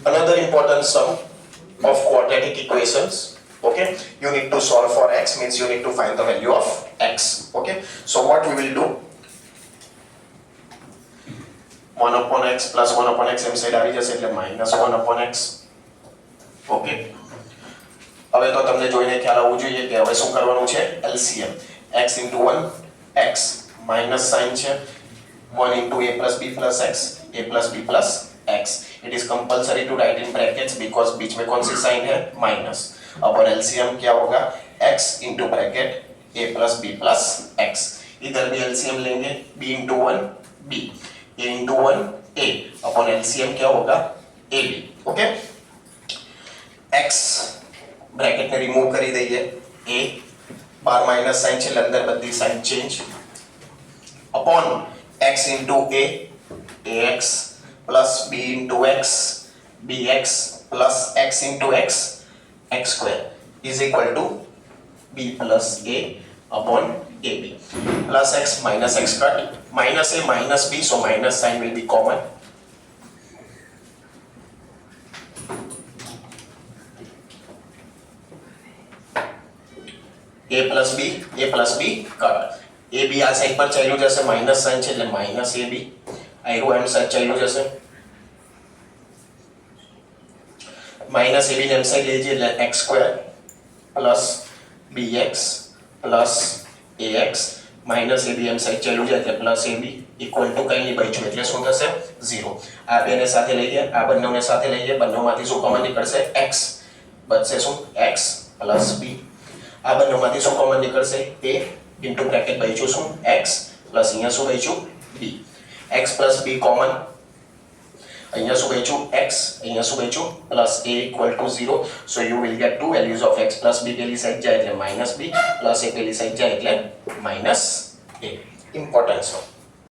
Another important sum of quadratic equations. Okay, you need to solve for x, means you need to find the value of x. Okay, so what we will do, 1 upon x plus 1 upon x M side આવી જશે એટલે -1 upon x. Okay, હવે તો તમને જોઈને ખ્યાલ આવવું જોઈએ કે હવે શું કરવાનું છે, LCM. x into 1 x minus sign છે, 1 into a plus b plus x, a plus b plus x. It is compulsory to write in brackets because बीच में कौन सी साइन है, माइनस. अपन LCM क्या होगा, x into bracket a plus b plus x. इधर भी LCM लेंगे, b into 1 b, a into 1 a, upon LCM क्या होगा, ab. ओके, x ब्रैकेट ने रिमूव કરી દઈએ, a બાર માઇનસ સાઇન છે એટલે અંદર બધી sign change, upon x into a, ax plus b into x, bx plus x into x, x square is equal to b plus a upon ab. Plus x minus x cut, minus a minus b, so minus sign will be common. a plus b cut. ab આ side પર ચાલ્યું જશે, minus sign છે એટલે minus ab, આયરો એમ side ચાલ્યું જશે, minus ab ને એમ side લઈ જઈએ એટલે x square plus bx plus ax, minus ab એમ સાઈડ ચાલ્યું જાય એટલે પ્લસ ab ઇક્વલ ટુ કઈ નહીં બચ્યું એટલે શું થશે, 0. આ બેને સાથે લઈએ, આ બંનેને સાથે લઈએ, બંનેમાંથી શું કોમન નીકળશે, x, બચશે શું, x પ્લસ b. આ બંનેમાંથી શું કોમન નીકળશે, a ઇન્ટુ બ્રેકેટ બચ્યું શું, x પ્લસ અહીંયા શું બચ્યું, b. x plus b common, અહીંયા શું બચ્યું, x, અહીંયા શું બચ્યું, plus a equal to 0. So you will get two values of x plus b. પેલી સાઈડ જાય એટલે માઇનસ b, પ્લસ a પેલી સાઈડ જાય એટલે માઇનસ a. ઇમ્પોર્ટન્સ.